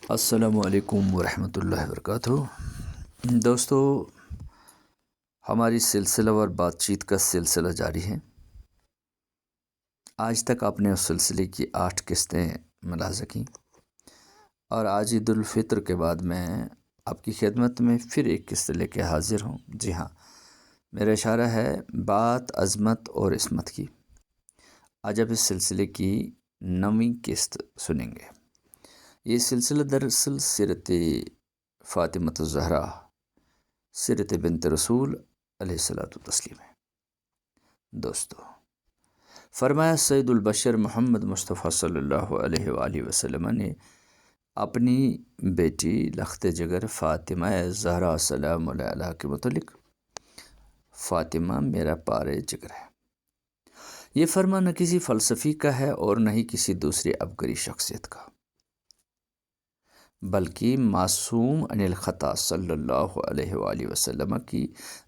السلام علیکم ورحمۃ اللہ وبرکاتہ۔ دوستو، ہماری سلسلہ وار بات چیت کا سلسلہ جاری ہے۔ آج تک آپ نے اس سلسلے کی 8 قسطیں ملاحظہ کیں، اور آج عید الفطر کے بعد میں آپ کی خدمت میں پھر ایک قسط لے کے حاضر ہوں۔ جی ہاں، میرا اشارہ ہے بات عظمت اور عصمت کی۔ آج آپ اس سلسلے کی 9ویں قسط سنیں گے۔ یہ سلسلہ دراصل سیرت فاطمہ الزہرا، سیرت بنت رسول علیہ الصلاۃ والتسلیم ہے۔ دوستو، فرمایا سید البشر محمد مصطفیٰ صلی اللہ علیہ وآلہ وسلم نے اپنی بیٹی لخت جگر فاطمہ زہرا سلام اللہ علیہا کے متعلق، فاطمہ میرا پارے جگر ہے۔ یہ فرمان نہ کسی فلسفی کا ہے اور نہ ہی کسی دوسری عبقری شخصیت کا، بلکہ معصوم عن الخطا صلی اللہ علیہ وآلہ وسلم کی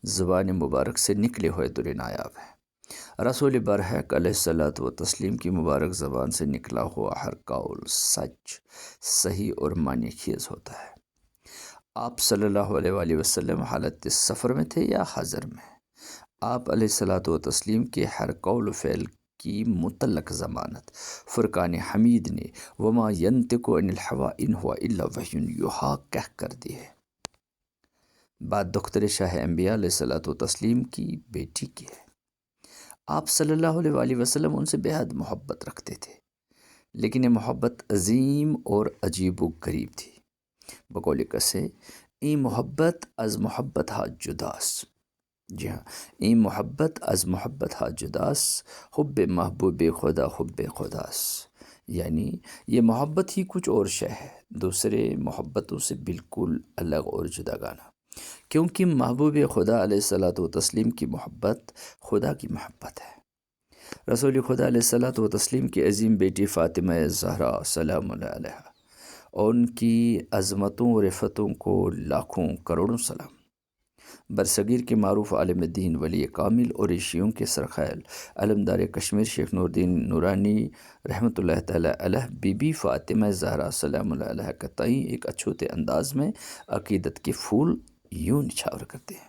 زبان مبارک سے نکلے ہوئے در نایاب ہے۔ رسول برحق علیہ الصلاۃ والتسلیم کی مبارک زبان سے نکلا ہوا ہر قول سچ، صحیح اور معنی خیز ہوتا ہے۔ آپ صلی اللہ علیہ وآلہ وسلم حالت سفر میں تھے یا حضر میں، آپ علیہ الصلاۃ والتسلیم کے ہر قول و فعل کی مطلق ضمانت فرقان حمید نے وما ینطق عن الہوی ان هو الا وحی یوحی کہہ کر دی ہے۔ بات دختر شاہ انبیاء علیہ الصلاۃ والتسلیم کی بیٹی کی ہے۔ آپ صلی اللہ علیہ وآلہ وسلم ان سے بے حد محبت رکھتے تھے، لیکن یہ محبت عظیم اور عجیب و غریب تھی۔ بقول کسے این محبت از محبت ہا جداس۔ جی ہاں، این محبت از محبت ہا جداس، حب محبوب خدا حب خداس۔ یعنی یہ محبت ہی کچھ اور شے ہے، دوسرے محبتوں سے بالکل الگ اور جدا گانا، کیونکہ محبوب خدا علیہ الصلاۃ والتسلیم کی محبت خدا کی محبت ہے۔ رسول خدا علیہ الصلاۃ والتسلیم کی عظیم بیٹی فاطمہ زہرا سلام اللہ علیہا اور ان کی عظمتوں اور عفتوں کو لاکھوں کروڑوں سلام۔ برصغیر کے معروف عالم دین، ولی کامل اور عشیوں کے سرخیل علمدار کشمیر شیخ نور الدین نورانی رحمۃ اللہ تعالی علیہ بی بی فاطمہ زہرا سلام اللہ علیہ کا تئیں ایک اچھوتے انداز میں عقیدت کے پھول یوں نچھاور کرتے ہیں۔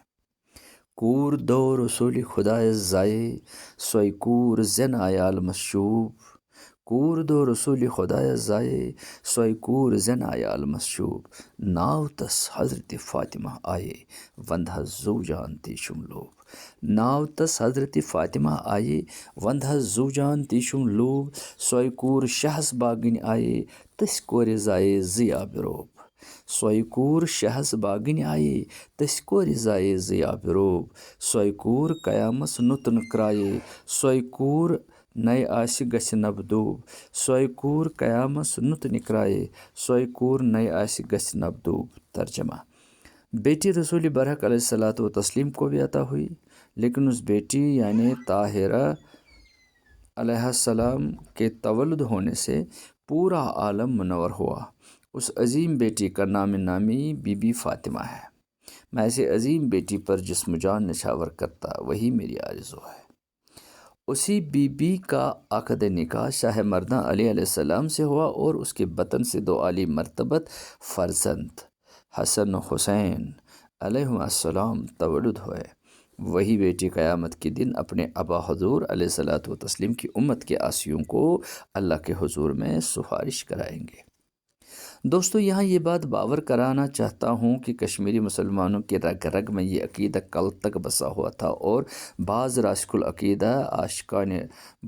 کور دو رسول خدا زائے سوئی کور زن آیال مشوب، کور دو رسول خدا زائے سوئی کور زن آیال مشوب، ناو تس حضرت فاطمہ آئے وندہ زوجان تیشم لوب، ناو تس حضرت فاطمہ آئے وندہ زوجان تیشم لوب، سوئی کور شہس باگن آئے تس کور زائے ضیا بروب، سوئی کور شہس باگن آئے تس کور زائے ضیا بروب، سوئی کور قیامس نتن کرائے سوئی کور نئے آس گس نبدوب، سوئی کور قیامس نت نکرائے سوئی کور نئے آس گس نبدوب۔ ترجمہ: بیٹی رسول برحق علیہ الصلاۃ والتسلیم کو بھی عطا ہوئی، لیکن اس بیٹی یعنی طاہرہ علیہ السلام کے تولد ہونے سے پورا عالم منور ہوا۔ اس عظیم بیٹی کا نام نامی بی بی فاطمہ ہے۔ میں ایسے عظیم بیٹی پر جسم جان نچھاور کرتا، وہی میری آرزو ہے۔ اسی بی بی کا عقد نکاح شاہ مرداں علی علیہ السلام سے ہوا اور اس کے بطن سے 2 عالی مرتبت فرزند حسن و حسین علیہم السلام تولد ہوئے۔ وہی بیٹی قیامت کے دن اپنے ابا حضور علیہ الصلاۃ والتسلیم کی امت کے عاصیوں کو اللہ کے حضور میں سفارش کرائیں گے۔ دوستو، یہاں یہ بات باور کرانا چاہتا ہوں کہ کشمیری مسلمانوں کے رگ رگ میں یہ عقیدہ کل تک بسا ہوا تھا، اور بعض راسخ العقیدہ عاشقان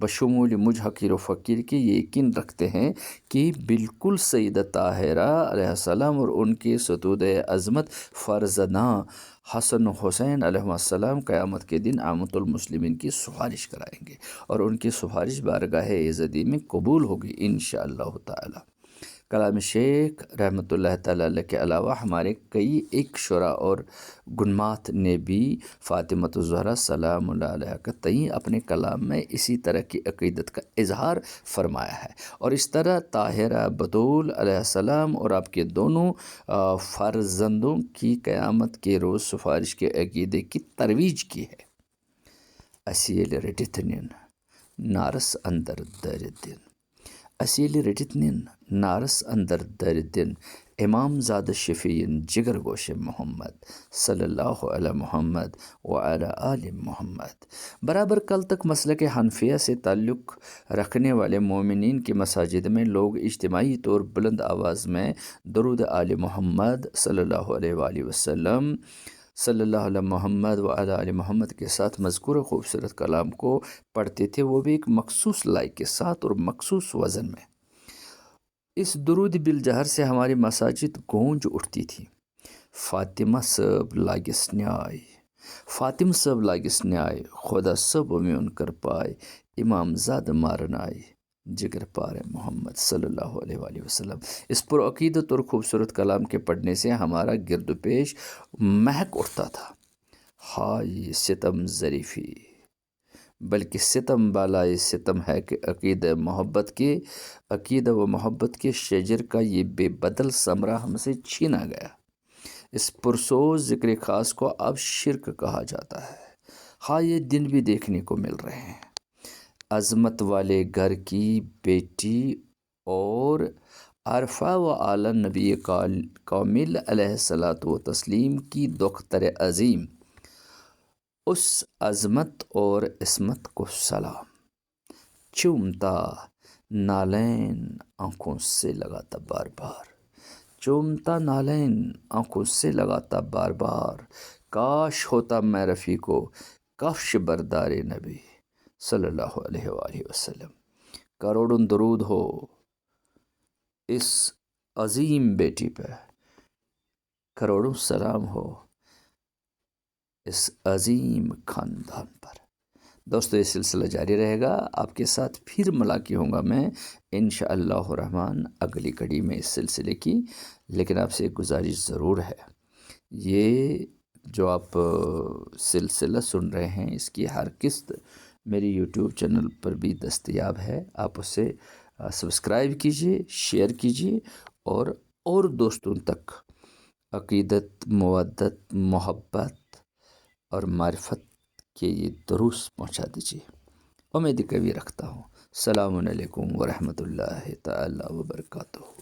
بشمول مجھ حقیر و فقیر کے یہ یقین رکھتے ہیں کہ بالکل سیدہ طاہرہ علیہ السلام اور ان کے ستود عظمت فرزنداں حسن و حسین علیہ السلام قیامت کے دن عامۃ المسلمین کی سفارش کرائیں گے، اور ان کی سفارش بارگاہ عزتی میں قبول ہوگی انشاءاللہ تعالی۔ کلام شیخ رحمۃ اللہ تعالی علیہ کے علاوہ ہمارے کئی ایک شعراء اور گنمات نے بھی فاطمہ الزہرا سلام اللہ علیہ کا تئیں اپنے کلام میں اسی طرح کی عقیدت کا اظہار فرمایا ہے، اور اس طرح طاہرہ بطول علیہ السلام اور آپ کے دونوں فرزندوں کی قیامت کے روز سفارش کے عقیدے کی ترویج کی ہے۔ اسیل رٹتنین نارس اندر در دن، اصیل رٹتنن نارس اندر دردن امام زاد شفیعن جگر گوش محمد صلی اللہ علیہ محمد وعلی آل محمد۔ برابر کل تک مسلک حنفیہ سے تعلق رکھنے والے مومنین کی مساجد میں لوگ اجتماعی طور بلند آواز میں درود آل محمد صلی اللہ علیہ وآلہ وسلم صلی اللہ علیہ محمد وعلی آل محمد کے ساتھ مذکور خوبصورت کلام کو پڑھتے تھے، وہ بھی ایک مخصوص لائق کے ساتھ اور مخصوص وزن میں۔ اس درود بالجہر سے ہماری مساجد گونج اٹھتی تھی۔ فاطمہ صاحب لاگس نیائے، فاطم صاحب لاگس نیائے، خدا صاحب میں ان کر پائے، امام زاد مارن آئے، جگر پار محمد صلی اللہ علیہ وآلہ وسلم۔ اس پر عقیدت اور خوبصورت کلام کے پڑھنے سے ہمارا گرد و پیش مہک اٹھتا تھا۔ ہائے ستم ظریفی، بلکہ ستم بالائے ستم ہے کہ عقیدہ و محبت کے شجر کا یہ بے بدل ثمرہ ہم سے چھینا گیا۔ اس پرسوز ذکر خاص کو اب شرک کہا جاتا ہے۔ ہاں یہ دن بھی دیکھنے کو مل رہے ہیں۔ عظمت والے گھر کی بیٹی اور عرفہ و اعلیٰ نبی کامل علیہ الصلاۃ و تسلیم کی دختر عظیم، اس عظمت اور عصمت کو سلام۔ چومتا نالین آنکھوں سے لگاتا بار بار، چومتا نالین آنکھوں سے لگاتا بار بار، کاش ہوتا میں رفیقو کفش بردار نبی صلی اللہ علیہ وآلہ وسلم۔ کروڑوں درود ہو اس عظیم بیٹی پہ، کروڑوں سلام ہو اس عظیم خاندان پر۔ دوستو یہ سلسلہ جاری رہے گا، آپ کے ساتھ پھر ملاقات ہوں گا میں انشاءاللہ الرحمن اگلی کڑی میں اس سلسلے کی۔ لیکن آپ سے ایک گزارش ضرور ہے، یہ جو آپ سلسلہ سن رہے ہیں اس کی ہر قسط میری یوٹیوب چینل پر بھی دستیاب ہے، آپ اسے سبسکرائب کیجئے، شیئر کیجئے اور دوستوں تک عقیدت، مودت، محبت اور معرفت کے یہ دروس پہنچا دیجیے۔ امید کبھی رکھتا ہوں۔ السلام علیکم ورحمۃ اللہ تعالی وبرکاتہ۔